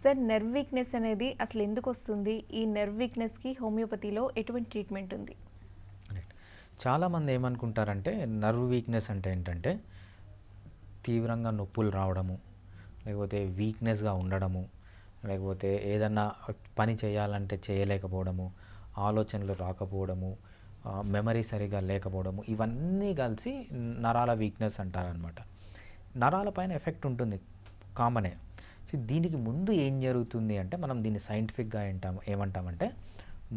Sir nerve weakness అనేది అసలు ఎందుకొస్తుంది? ఈ నెర్వ్ వీక్‌నెస్‌కి హోమియోపతిలో ఎటువంటి ట్రీట్మెంట్ ఉంది? రైట్. చాలామంది ఏమనుకుంటారంటే నర్వ్ వీక్‌నెస్ అంటే ఏంటంటే తీవ్రంగా నొప్పులు రావడము, లేకపోతే వీక్‌నెస్‌గా ఉండడము, లేకపోతే ఏదన్నా పని చేయాలంటే చేయలేకపోవడము, ఆలోచనలు రాకపోవడము, మెమరీ సరిగ్గా లేకపోవడము, ఇవన్నీ కలిసి నరాల వీక్‌నెస్ అంటారనమాట. నరాల పైన ఎఫెక్ట్ ఉంటుంది, కామనే. సో దీనికి ముందు ఏం జరుగుతుంది అంటే మనం దీన్ని సైంటిఫిక్‌గా ఏమంటామంటే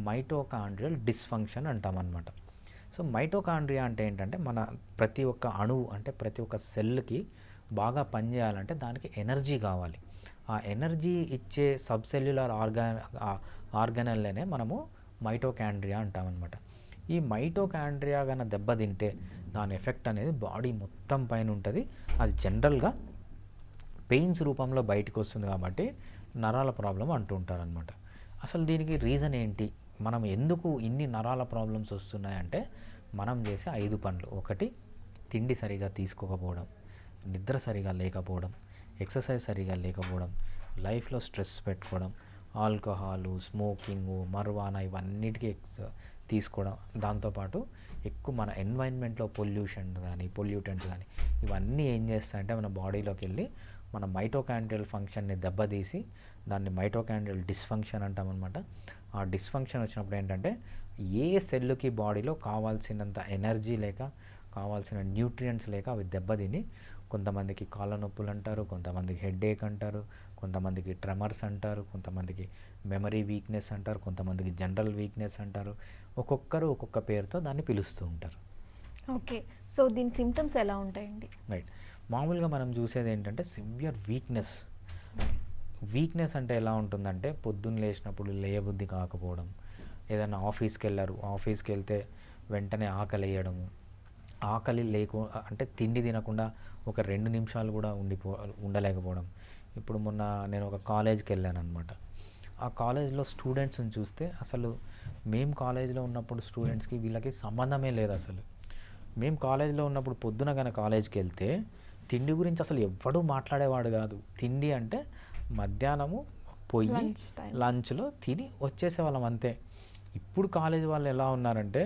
మైటోకాండ్రియల్ డిస్‌ఫంక్షన్ అంటామనమాట. సో మైటోకాండ్రియా అంటే ఏంటంటే మన ప్రతి ఒక్క అణువు అంటే ప్రతి ఒక్క సెల్‌కి బాగా పనిచేయాలంటే దానికి ఎనర్జీ కావాలి. ఆ ఎనర్జీ ఇచ్చే సబ్‌సెల్యులర్ ఆర్గానెల్‌నే మనము మైటోకాండ్రియా అంటామనమాట. ఈ మైటోకాండ్రియా గాన దెబ్బతింటే దాని ఎఫెక్ట్ అనేది బాడీ మొత్తం పైన ఉంటుంది. అది జనరల్‌గా పెయిన్స్ రూపంలో బయటకు వస్తుంది కాబట్టి నరాల ప్రాబ్లం అంటూ ఉంటారనమాట. అసలు దీనికి రీజన్ ఏంటి? మనం ఎందుకు ఇన్ని నరాల ప్రాబ్లమ్స్ వస్తున్నాయంటే మనం చేసే 5 పనులు. ఒకటి, తిండి సరిగా తీసుకోకపోవడం, నిద్ర సరిగా లేకపోవడం, ఎక్సర్సైజ్ సరిగా లేకపోవడం, లైఫ్లో స్ట్రెస్ పెట్టుకోవడం, ఆల్కహాలు, స్మోకింగు, మర్వానా ఇవన్నిటికీ తీసుకోవడం, దాంతోపాటు ఎక్కువ మన ఎన్వైర్న్మెంట్లో పొల్యూటెంట్స్ కానీ ఇవన్నీ ఏం చేస్తాయంటే మన బాడీలోకి వెళ్ళి మన మైటోకాండ్రియల్ ఫంక్షన్ని దెబ్బతీసి దాన్ని మైటోకాండ్రియల్ డిస్ఫంక్షన్ అంటామన్నమాట. ఆ డిస్ఫంక్షన్ వచ్చినప్పుడు ఏంటంటే ఏ సెల్లుకి బాడీలో కావాల్సినంత ఎనర్జీ లేక కావాల్సిన న్యూట్రియంట్స్ లేక అవి దెబ్బతిని కొంతమందికి కాళ్ళ నొప్పులు అంటారు, కొంతమందికి హెడేక్ అంటారు, కొంతమందికి ట్రెమర్స్ అంటారు, కొంతమందికి మెమరీ వీక్నెస్ అంటారు, కొంతమందికి జనరల్ వీక్నెస్ అంటారు. ఒక్కొక్కరు ఒక్కొక్క పేరుతో దాన్ని పిలుస్తూ ఉంటారు. ఓకే. సో దీని సింప్టమ్స్ ఎలా ఉంటాయండి? రైట్. మామూలుగా మనం చూసేది ఏంటంటే సివియర్ వీక్నెస్. వీక్నెస్ అంటే ఎలా ఉంటుందంటే పొద్దున్న లేచినప్పుడు లేయబుద్ధి కాకపోవడం, ఏదైనా ఆఫీస్కి వెళ్తే వెంటనే ఆకలి వేయడము, ఆకలి అంటే తిండి తినకుండా ఒక 2 నిమిషాలు కూడా ఉండలేకపోవడం. ఇప్పుడు మొన్న నేను ఒక కాలేజ్కి వెళ్ళాను అనమాట. ఆ కాలేజ్లో స్టూడెంట్స్ని చూస్తే అసలు మేము కాలేజ్లో ఉన్నప్పుడు స్టూడెంట్స్కి వీళ్ళకి సంబంధమే లేదు అసలు. మేము కాలేజ్లో ఉన్నప్పుడు పొద్దున కానీ కాలేజ్కి వెళ్తే తిండి గురించి అసలు ఎవ్వడూ మాట్లాడేవాడు కాదు. తిండి అంటే మధ్యాహ్నము పొయ్యి లంచ్లో తిని వచ్చేసేవాళ్ళం అంతే. ఇప్పుడు కాలేజ్ వాళ్ళు ఎలా ఉన్నారంటే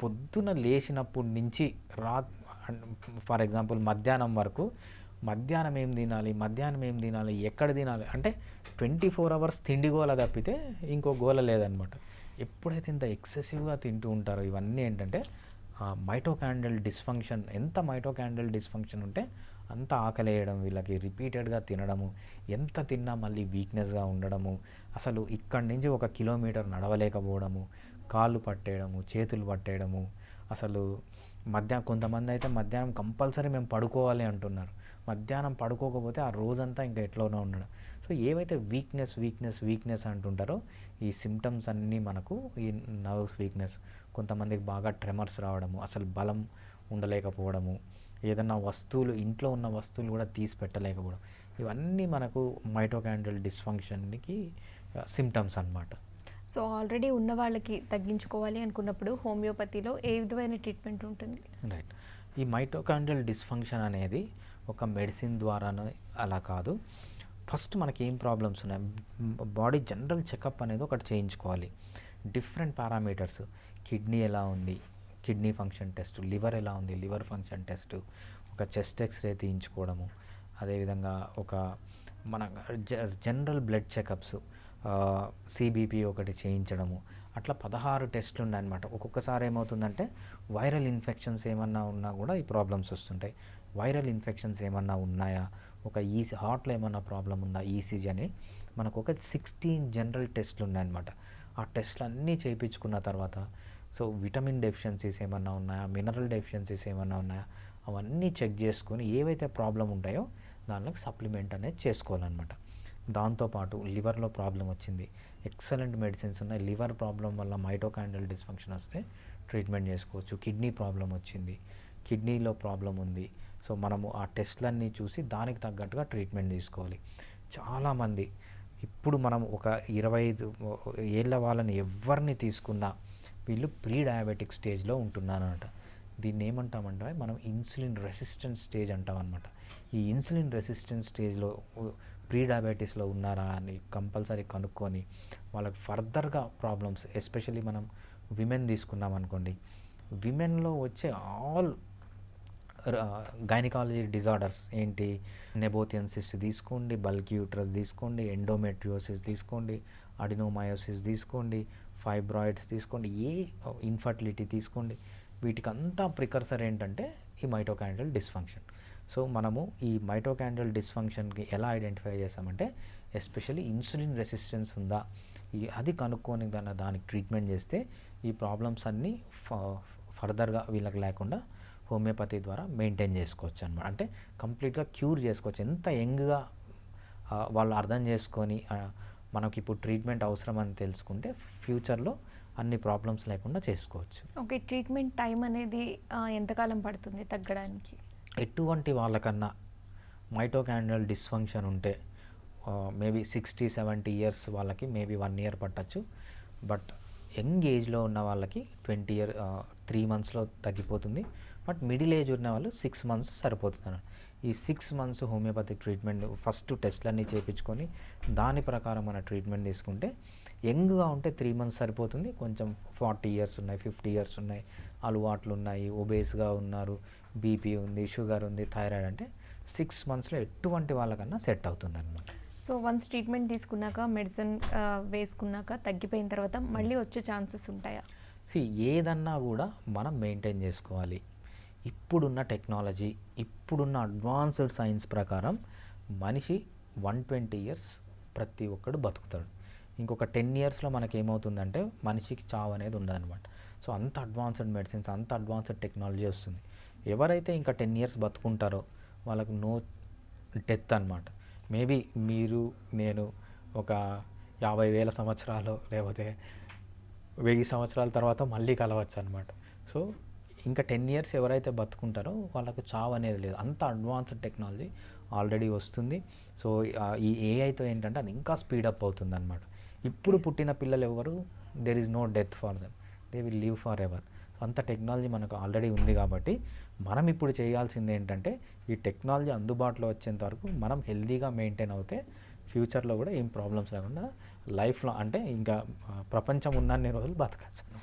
పొద్దున లేచినప్పటి నుంచి ఫర్ ఎగ్జాంపుల్ మధ్యాహ్నం వరకు మధ్యాహ్నం ఏం తినాలి, ఎక్కడ తినాలి అంటే 24 అవర్స్ తిండి గోల తప్పితే ఇంకో గోల లేదనమాట. ఎప్పుడైతే ఇంత ఎక్సెసివ్గా తింటూ ఉంటారో ఇవన్నీ ఏంటంటే మైటోకాండ్రియల్ డిస్ఫంక్షన్. ఎంత మైటోకాండ్రియల్ డిస్ఫంక్షన్ ఉంటే అంత ఆకలి వేయడం, వీళ్ళకి రిపీటెడ్గా తినడము, ఎంత తిన్నా మళ్ళీ వీక్నెస్గా ఉండడము, అసలు ఇక్కడి నుంచి 1 కిలోమీటర్ నడవలేకపోవడము, కాళ్ళు పట్టేయడము, చేతులు పట్టేయడము, అసలు కొంతమంది అయితే మధ్యాహ్నం కంపల్సరీ మేము పడుకోవాలి అంటున్నారు. మధ్యాహ్నం పడుకోకపోతే ఆ రోజంతా ఇంకా ఎట్లోనో ఉండడం. సో ఏవైతే వీక్నెస్ అంటుంటారో ఈ సిమ్టమ్స్ అన్నీ మనకు ఈ నర్వ్స్ వీక్నెస్. కొంతమందికి బాగా ట్రెమర్స్ రావడము, అసలు బలం ఉండలేకపోవడము, ఏదన్నా ఇంట్లో ఉన్న వస్తువులు కూడా తీసి పెట్టలేకపోవడం, ఇవన్నీ మనకు మైటోకాండ్రియల్ డిస్ఫంక్షన్కి సిమ్టమ్స్ అన్నమాట. సో ఆల్రెడీ ఉన్న వాళ్ళకి తగ్గించుకోవాలి అనుకున్నప్పుడు హోమియోపతిలో ఏ విధమైన ట్రీట్మెంట్ ఉంటుంది? రైట్. ఈ మైటోకాండ్రియల్ డిస్ఫంక్షన్ అనేది ఒక మెడిసిన్ ద్వారానే అలా కాదు. ఫస్ట్ మనకి ఏం ప్రాబ్లమ్స్ ఉన్నాయి, బాడీ జనరల్ చెకప్ అనేది ఒకటి చేయించుకోవాలి. డిఫరెంట్ పారామీటర్స్, కిడ్నీ ఎలా ఉంది, కిడ్నీ ఫంక్షన్ టెస్ట్, లివర్ ఎలా ఉంది, లివర్ ఫంక్షన్ టెస్ట్, ఒక చెస్ట్ ఎక్స్రే తీయించుకోవడము, అదేవిధంగా ఒక మన జనరల్ బ్లడ్ చెకప్స్, సిబిపి ఒకటి చేయించడము, అట్లా 16 టెస్టులు ఉన్నాయన్నమాట. ఒక్కొక్కసారి ఏమవుతుందంటే వైరల్ ఇన్ఫెక్షన్స్ ఏమన్నా ఉన్నా కూడా ఈ ప్రాబ్లమ్స్ వస్తుంటాయి. వైరల్ ఇన్ఫెక్షన్స్ ఏమన్నా ఉన్నాయా, ఒక హార్ట్లో ఏమన్నా ప్రాబ్లం ఉందా, ఈసీజీ అని మనకు ఒక 16 జనరల్ టెస్టులు ఉన్నాయన్నమాట. ఆ టెస్టులు అన్నీ చేయించుకున్న తర్వాత సో విటమిన్ డెఫిషియన్సీస్ ఏమన్నా ఉన్నాయా, మినరల్ డెఫిషియన్సీస్ ఏమన్నా ఉన్నాయా, అవన్నీ చెక్ చేసుకొని ఏవైతే ప్రాబ్లం ఉంటాయో దానికి సప్లిమెంట్ అనేది చేసుకోవాలన్నమాట. దాంతోపాటు లివర్లో ప్రాబ్లం వచ్చింది, ఎక్సలెంట్ మెడిసిన్స్ ఉన్నాయి. లివర్ ప్రాబ్లం వల్ల మైటోకాండ్రియల్ డిస్ఫంక్షన్ వస్తే ట్రీట్మెంట్ చేసుకోవచ్చు. కిడ్నీ ప్రాబ్లం వచ్చింది, కిడ్నీలో ప్రాబ్లం ఉంది, సో మనము ఆ టెస్ట్లన్నీ చూసి దానికి తగ్గట్టుగా ట్రీట్మెంట్ తీసుకోవాలి. చాలామంది ఇప్పుడు మనం ఒక 25 ఏళ్ళ వాళ్ళని ఎవరిని తీసుకున్నా వీళ్ళు ప్రీ డయాబెటిక్ స్టేజ్లో ఉంటున్నారనమాట. దీన్ని ఏమంటామంటే మనం ఇన్సులిన్ రెసిస్టెంట్ స్టేజ్ అంటాం అనమాట. ఈ ఇన్సులిన్ రెసిస్టెంట్ స్టేజ్లో ప్రీ డయాబెటీస్లో ఉన్నారా అని కంపల్సరీ కనుక్కొని వాళ్ళకి ఫర్దర్గా ప్రాబ్లమ్స్, ఎస్పెషల్లీ మనం విమెన్ తీసుకున్నాం అనుకోండి, విమెన్లో వచ్చే ఆల్ గైనకాలజీ డిజార్డర్స్ ఏంటి, నెబోథియన్ సిస్ట్ తీసుకోండి, బల్కీ యూట్రస్ తీసుకోండి, ఎండోమెట్రియోసిస్ తీసుకోండి, అడినోమయోసిస్ తీసుకోండి, ఫైబ్రాయిడ్స్ తీసుకోండి, ఏ ఇన్ఫర్టిలిటీ తీసుకోండి, వీటికంతా ప్రికర్సర్ ఏంటంటే ఈ మైటోకాండ్రియల్ డిస్ఫంక్షన్. సో మనము ఈ మైటోకాండ్రియల్ డిస్ఫంక్షన్కి ఎలా ఐడెంటిఫై చేస్తామంటే ఎస్పెషల్లీ ఇన్సులిన్ రెసిస్టెన్స్ ఉందా అది కనుక్కొని దానికి ట్రీట్మెంట్ చేస్తే ఈ ప్రాబ్లమ్స్ అన్నీ ఫర్దర్గా వీళ్ళకి లేకుండా హోమియోపతి ద్వారా మెయింటైన్ చేసుకోవచ్చు అనమాట. అంటే కంప్లీట్గా క్యూర్ చేసుకోవచ్చు. ఎంత యంగ్గా వాళ్ళు అర్థం చేసుకొని మనకి ఇప్పుడు ట్రీట్మెంట్ అవసరం అని తెలుసుకుంటే ఫ్యూచర్లో అన్ని ప్రాబ్లమ్స్ లేకుండా చేసుకోవచ్చు. ఓకే, ట్రీట్మెంట్ టైం అనేది ఎంతకాలం పడుతుంది తగ్గడానికి? ఎటువంటి వాళ్ళకన్నా మైటోకాండ్రియల్ డిస్ఫంక్షన్ ఉంటే మేబీ 60-70 ఇయర్స్ వాళ్ళకి మేబీ 1 year పట్టచ్చు. బట్ యంగ్ ఏజ్లో ఉన్న వాళ్ళకి 3 monthsలో తగ్గిపోతుంది. బట్ మిడిల్ ఏజ్ ఉన్న వాళ్ళు 6 months సరిపోతుంది. ఈ 6 months హోమియోపతిక్ ట్రీట్మెంట్ ఫస్ట్ టెస్ట్లన్నీ చేయించుకొని దాని ప్రకారం మన ట్రీట్మెంట్ తీసుకుంటే, యంగ్గా ఉంటే 3 months సరిపోతుంది. కొంచెం 40 years ఉన్నాయి, 50 years ఉన్నాయి, అలవాట్లు ఉన్నాయి, ఒబేస్గా ఉన్నారు, బీపీ ఉంది, షుగర్ ఉంది, థైరాయిడ్ అంటే 6 monthsలో ఎటువంటి వాళ్ళకన్నా సెట్ అవుతుంది అన్నమాట. సో వన్స్ ట్రీట్మెంట్ తీసుకున్నాక, మెడిసిన్ వేసుకున్నాక తగ్గిపోయిన తర్వాత మళ్ళీ వచ్చే ఛాన్సెస్ ఉంటాయా? ఏదన్నా కూడా మనం మెయింటైన్ చేసుకోవాలి. ఇప్పుడున్న టెక్నాలజీ, ఇప్పుడున్న అడ్వాన్స్డ్ సైన్స్ ప్రకారం మనిషి 120 years ప్రతి ఒక్కడు బతుకుతాడు. ఇంకొక 10 yearsలో మనకేమవుతుందంటే మనిషికి చావు అనేది ఉండదన్నమాట. సో అంత అడ్వాన్స్డ్ మెడిసిన్స్, అంత అడ్వాన్స్డ్ టెక్నాలజీ వస్తుంది. ఎవరైతే ఇంకా 10 years బతుకుంటారో వాళ్ళకు నో డెత్ అనమాట. మేబీ మీరు నేను ఒక 50,000 సంవత్సరాలు లేకపోతే 1000 సంవత్సరాల తర్వాత మళ్ళీ కలవచ్చు అనమాట. సో ఇంకా 10 years ఎవరైతే బతుకుంటారో వాళ్ళకు చావు అనేది లేదు. అంత అడ్వాన్స్డ్ టెక్నాలజీ ఆల్రెడీ వస్తుంది. సో ఈ ఏఐతో ఏంటంటే అది ఇంకా స్పీడప్ అవుతుంది అనమాట. ఇప్పుడు పుట్టిన పిల్లలు ఎవరు, there is no death for them, they will live forever. అంత టెక్నాలజీ మనకు ఆల్రెడీ ఉంది కాబట్టి మనం ఇప్పుడు చేయాల్సింది ఏంటంటే ఈ టెక్నాలజీ అందుబాటులో వచ్చేంత వరకు మనం హెల్తీగా మెయింటైన్ అవుతే ఫ్యూచర్లో కూడా ఏం ప్రాబ్లమ్స్ లేకుండా లైఫ్లో అంటే ఇంకా ప్రపంచం ఉన్నన్ని రోజులు బతకచ్చు.